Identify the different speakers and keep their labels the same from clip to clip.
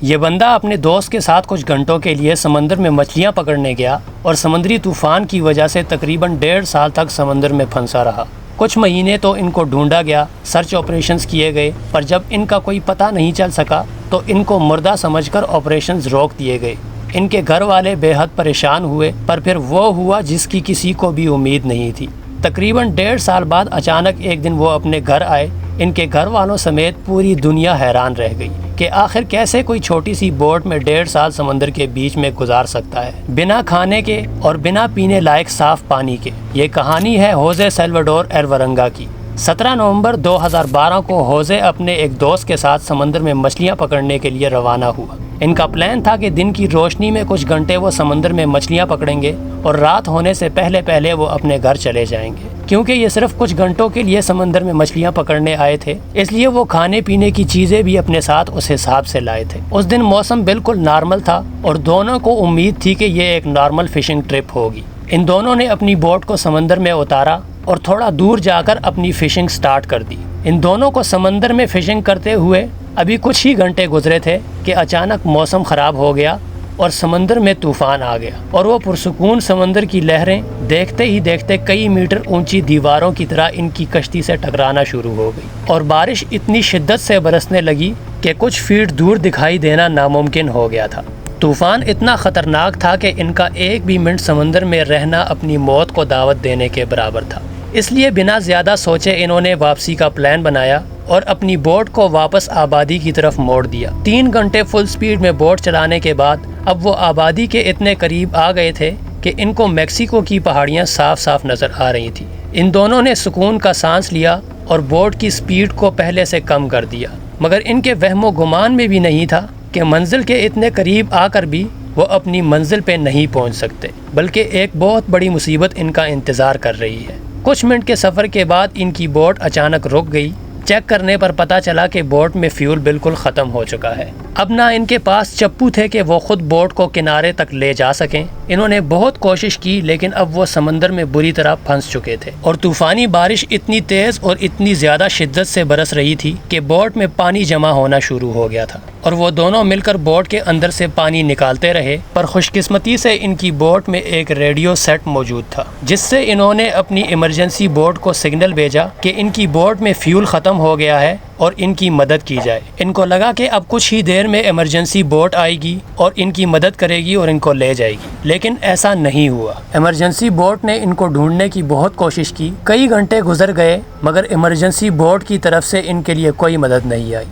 Speaker 1: یہ بندہ اپنے دوست کے ساتھ کچھ گھنٹوں کے لیے سمندر میں مچھلیاں پکڑنے گیا اور سمندری طوفان کی وجہ سے تقریباً 1.5 سال تک سمندر میں پھنسا رہا۔ کچھ مہینے تو ان کو ڈھونڈا گیا، سرچ آپریشنز کیے گئے، پر جب ان کا کوئی پتہ نہیں چل سکا تو ان کو مردہ سمجھ کر آپریشنز روک دیے گئے۔ ان کے گھر والے بے حد پریشان ہوئے، پر پھر وہ ہوا جس کی کسی کو بھی امید نہیں تھی۔ تقریباً 1.5 سال بعد اچانک ایک دن وہ اپنے گھر آئے۔ ان کے گھر والوں سمیت پوری دنیا حیران رہ گئی کہ آخر کیسے کوئی چھوٹی سی بوٹ میں 1.5 سال سمندر کے بیچ میں گزار سکتا ہے، بنا کھانے کے اور بنا پینے لائق صاف پانی کے۔ یہ کہانی ہے ہوزے سیلواڈور ایلورنگا کی۔ 17 نومبر 2012 کو ہوزے اپنے ایک دوست کے ساتھ سمندر میں مچھلیاں پکڑنے کے لیے روانہ ہوا۔ ان کا پلان تھا کہ دن کی روشنی میں کچھ گھنٹے وہ سمندر میں مچھلیاں پکڑیں گے اور رات ہونے سے پہلے پہلے وہ اپنے گھر چلے جائیں گے۔ کیونکہ یہ صرف کچھ گھنٹوں کے لیے سمندر میں مچھلیاں پکڑنے آئے تھے، اس لیے وہ کھانے پینے کی چیزیں بھی اپنے ساتھ اس حساب سے لائے تھے۔ اس دن موسم بالکل نارمل تھا اور دونوں کو امید تھی کہ یہ ایک نارمل فشنگ ٹرپ ہوگی۔ ان دونوں نے اپنی بوٹ کو سمندر میں اتارا اور تھوڑا دور جا کر اپنی فشنگ سٹارٹ کر دی۔ ان دونوں کو سمندر میں فشنگ کرتے ہوئے ابھی کچھ ہی گھنٹے گزرے تھے کہ اچانک موسم خراب ہو گیا اور سمندر میں طوفان آ گیا، اور وہ پرسکون سمندر کی لہریں دیکھتے ہی دیکھتے کئی میٹر اونچی دیواروں کی طرح ان کی کشتی سے ٹکرانا شروع ہو گئی، اور بارش اتنی شدت سے برسنے لگی کہ کچھ فیٹ دور دکھائی دینا ناممکن ہو گیا تھا۔ طوفان اتنا خطرناک تھا کہ ان کا ایک بھی منٹ سمندر میں رہنا اپنی موت کو دعوت دینے کے برابر تھا۔ اس لیے بنا زیادہ سوچے انہوں نے واپسی کا پلان بنایا اور اپنی بوٹ کو واپس آبادی کی طرف موڑ دیا۔ 3 گھنٹے فل سپیڈ میں بوٹ چلانے کے بعد اب وہ آبادی کے اتنے قریب آ گئے تھے کہ ان کو میکسیکو کی پہاڑیاں صاف صاف نظر آ رہی تھیں۔ ان دونوں نے سکون کا سانس لیا اور بوٹ کی سپیڈ کو پہلے سے کم کر دیا، مگر ان کے وہم و گمان میں بھی نہیں تھا کہ منزل کے اتنے قریب آ کر بھی وہ اپنی منزل پہ نہیں پہنچ سکتے، بلکہ ایک بہت بڑی مصیبت ان کا انتظار کر رہی ہے۔ کچھ منٹ کے سفر کے بعد ان کی بوٹ اچانک رک گئی۔ چیک کرنے پر پتہ چلا کہ بوٹ میں فیول بالکل ختم ہو چکا ہے۔ اب نہ ان کے پاس چپو تھے کہ وہ خود بوٹ کو کنارے تک لے جا سکیں۔ انہوں نے بہت کوشش کی لیکن اب وہ سمندر میں بری طرح پھنس چکے تھے، اور طوفانی بارش اتنی تیز اور اتنی زیادہ شدت سے برس رہی تھی کہ بوٹ میں پانی جمع ہونا شروع ہو گیا تھا، اور وہ دونوں مل کر بوٹ کے اندر سے پانی نکالتے رہے۔ پر خوش قسمتی سے ان کی بوٹ میں ایک ریڈیو سیٹ موجود تھا، جس سے انہوں نے اپنی ایمرجنسی بوٹ کو سگنل بھیجا کہ ان کی بوٹ میں فیول ختم ہو گیا ہے اور ان کی مدد کی جائے۔ ان کو لگا کہ اب کچھ ہی دیر میں ایمرجنسی بوٹ آئے گی اور ان کی مدد کرے گی اور ان کو لے جائے گی، لیکن ایسا نہیں ہوا۔ ایمرجنسی بوٹ نے ان کو ڈھونڈنے کی بہت کوشش کی، کئی گھنٹے گزر گئے، مگر ایمرجنسی بوٹ کی طرف سے ان کے لیے کوئی مدد نہیں آئی۔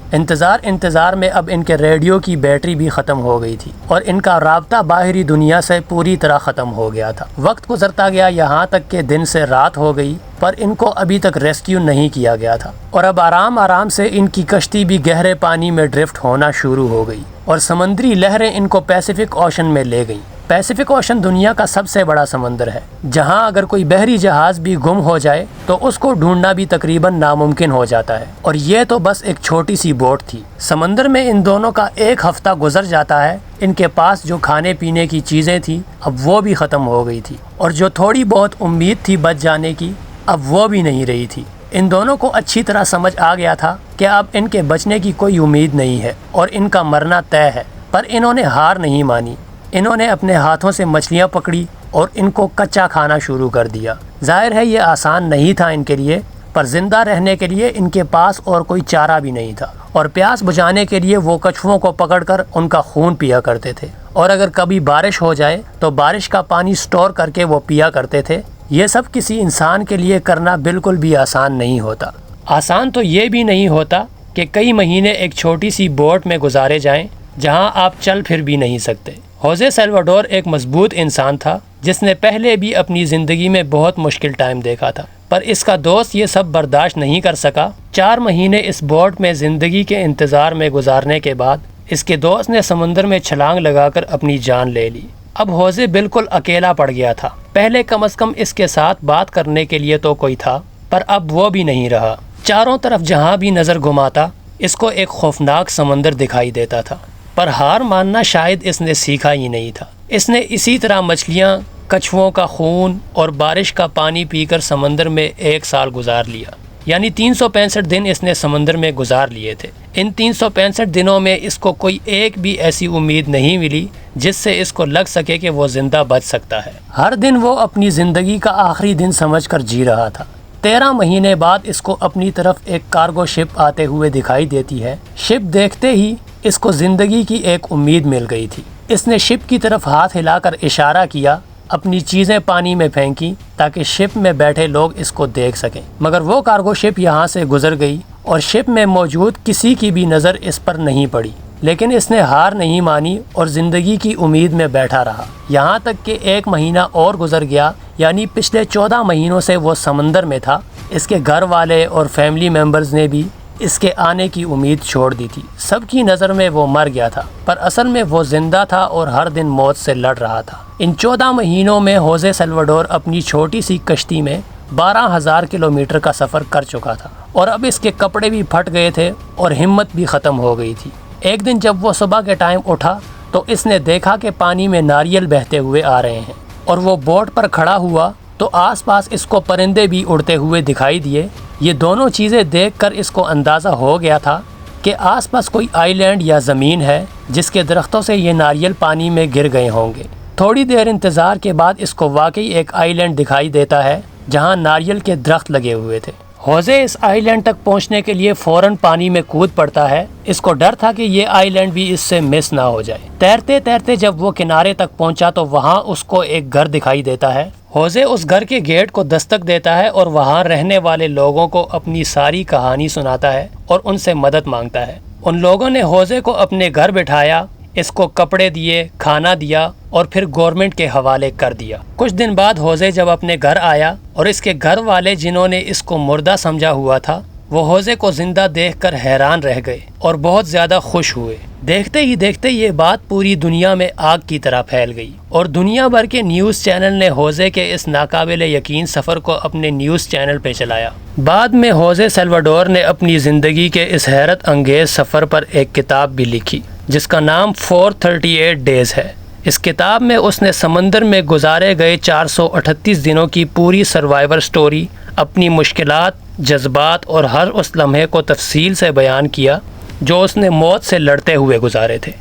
Speaker 1: انتظار میں اب ان کے ریڈیو کی بیٹری بھی ختم ہو گئی تھی اور ان کا رابطہ باہری دنیا سے پوری طرح ختم ہو گیا تھا۔ وقت گزرتا گیا، یہاں تک کہ دن سے رات ہو گئی، پر ان کو ابھی تک ریسکیو نہیں کیا گیا تھا، اور اب آرام سے ان کی کشتی بھی گہرے پانی میں ڈرفٹ ہونا شروع ہو گئی، اور سمندری لہریں ان کو پیسیفک اوشن میں لے گئیں۔ پیسیفک اوشن دنیا کا سب سے بڑا سمندر ہے، جہاں اگر کوئی بحری جہاز بھی گم ہو جائے تو اس کو ڈھونڈنا بھی تقریباً ناممکن ہو جاتا ہے، اور یہ تو بس ایک چھوٹی سی بوٹ تھی۔ سمندر میں ان دونوں کا ایک ہفتہ گزر جاتا ہے۔ ان کے پاس جو کھانے پینے کی چیزیں تھیں اب وہ بھی ختم ہو گئی تھی، اور جو تھوڑی بہت امید تھی بچ جانے کی اب وہ بھی نہیں رہی تھی۔ ان دونوں کو اچھی طرح سمجھ آ گیا تھا کہ اب ان کے بچنے کی کوئی امید نہیں ہے اور ان کا مرنا طے ہے، پر انہوں نے ہار نہیں مانی۔ انہوں نے اپنے ہاتھوں سے مچھلیاں پکڑی اور ان کو کچا کھانا شروع کر دیا۔ ظاہر ہے یہ آسان نہیں تھا ان کے لیے، پر زندہ رہنے کے لیے ان کے پاس اور کوئی چارہ بھی نہیں تھا، اور پیاس بجھانے کے لیے وہ کچھووں کو پکڑ کر ان کا خون پیا کرتے تھے، اور اگر کبھی بارش ہو جائے تو بارش کا پانی سٹور کر کے وہ پیا کرتے تھے۔ یہ سب کسی انسان کے لیے کرنا بالکل بھی آسان نہیں ہوتا۔ آسان تو یہ بھی نہیں ہوتا کہ کئی مہینے ایک چھوٹی سی بوٹ میں گزارے جائیں جہاں آپ چل پھر بھی نہیں سکتے۔ ہوزے سیلواڈور ایک مضبوط انسان تھا جس نے پہلے بھی اپنی زندگی میں بہت مشکل ٹائم دیکھا تھا، پر اس کا دوست یہ سب برداشت نہیں کر سکا۔ 4 مہینے اس بوٹ میں زندگی کے انتظار میں گزارنے کے بعد اس کے دوست نے سمندر میں چھلانگ لگا کر اپنی جان لے لی۔ اب ہوزے بالکل اکیلا پڑ گیا تھا۔ پہلے کم از کم اس کے ساتھ بات کرنے کے لیے تو کوئی تھا، پر اب وہ بھی نہیں رہا۔ چاروں طرف جہاں بھی نظر گھماتا اس کو ایک خوفناک سمندر دکھائی دیتا تھا، پر ہار ماننا شاید اس نے سیکھا ہی نہیں تھا۔ اس نے اسی طرح مچھلیاں، کچھووں کا خون اور بارش کا پانی پی کر سمندر میں 1 سال گزار لیا، یعنی 365 دن اس نے سمندر میں گزار لیے تھے۔ ان 365 دنوں میں اس کو کوئی ایک بھی ایسی امید نہیں ملی جس سے اس کو لگ سکے کہ وہ زندہ بچ سکتا ہے۔ ہر دن وہ اپنی زندگی کا آخری دن سمجھ کر جی رہا تھا۔ 13 مہینے بعد اس کو اپنی طرف ایک کارگو شپ آتے ہوئے دکھائی دیتی ہے۔ شپ دیکھتے ہی اس کو زندگی کی ایک امید مل گئی تھی۔ اس نے شپ کی طرف ہاتھ ہلا کر اشارہ کیا، اپنی چیزیں پانی میں پھینکی تاکہ شپ میں بیٹھے لوگ اس کو دیکھ سکیں، مگر وہ کارگو شپ یہاں سے گزر گئی اور شپ میں موجود کسی کی بھی نظر اس پر نہیں پڑی۔ لیکن اس نے ہار نہیں مانی اور زندگی کی امید میں بیٹھا رہا، یہاں تک کہ 1 مہینہ اور گزر گیا، یعنی پچھلے 14 مہینوں سے وہ سمندر میں تھا۔ اس کے گھر والے اور فیملی ممبرز نے بھی اس کے آنے کی امید چھوڑ دی تھی۔ سب کی نظر میں وہ مر گیا تھا، پر اصل میں وہ زندہ تھا اور ہر دن موت سے لڑ رہا تھا۔ ان 14 مہینوں میں ہوزے سلواڈور اپنی چھوٹی سی کشتی میں 12,000 کلومیٹر کا سفر کر چکا تھا، اور اب اس کے کپڑے بھی پھٹ گئے تھے اور ہمت بھی ختم ہو گئی تھی۔ ایک دن جب وہ صبح کے ٹائم اٹھا تو اس نے دیکھا کہ پانی میں ناریل بہتے ہوئے آ رہے ہیں، اور وہ بوٹ پر کھڑا ہوا تو آس پاس اس کو پرندے بھی اڑتے ہوئے دکھائی دیے۔ یہ دونوں چیزیں دیکھ کر اس کو اندازہ ہو گیا تھا کہ آس پاس کوئی آئی لینڈ یا زمین ہے جس کے درختوں سے یہ ناریل پانی میں گر گئے ہوں گے۔ تھوڑی دیر انتظار کے بعد اس کو واقعی ایک آئی لینڈ دکھائی دیتا ہے جہاں ناریل کے درخت لگے ہوئے تھے۔ ہوزے اس آئی لینڈ تک پہنچنے کے لیے فوراً پانی میں کود پڑتا ہے۔ اس کو ڈر تھا کہ یہ آئی لینڈ بھی اس سے مس نہ ہو جائے۔ تیرتے تیرتے جب وہ کنارے تک پہنچا تو وہاں اس کو ایک گھر دکھائی دیتا ہے۔ ہوزے اس گھر کے گیٹ کو دستک دیتا ہے اور وہاں رہنے والے لوگوں کو اپنی ساری کہانی سناتا ہے اور ان سے مدد مانگتا ہے۔ ان لوگوں نے ہوزے کو اپنے گھر بٹھایا، اس کو کپڑے دیے، کھانا دیا اور پھر گورنمنٹ کے حوالے کر دیا۔ کچھ دن بعد ہوزے جب اپنے گھر آیا اور اس کے گھر والے جنہوں نے اس کو مردہ سمجھا ہوا تھا وہ ہوزے کو زندہ دیکھ کر حیران رہ گئے اور بہت زیادہ خوش ہوئے۔ دیکھتے ہی دیکھتے یہ بات پوری دنیا میں آگ کی طرح پھیل گئی اور دنیا بھر کے نیوز چینل نے ہوزے کے اس ناقابل یقین سفر کو اپنے نیوز چینل پہ چلایا۔ بعد میں ہوزے سلواڈور نے اپنی زندگی کے اس حیرت انگیز سفر پر ایک کتاب بھی لکھی جس کا نام 438 ڈیز ہے۔ اس کتاب میں اس نے سمندر میں گزارے گئے 438 دنوں کی پوری سروائیور سٹوری، اپنی مشکلات، جذبات اور ہر اس لمحے کو تفصیل سے بیان کیا جو اس نے موت سے لڑتے ہوئے گزارے تھے۔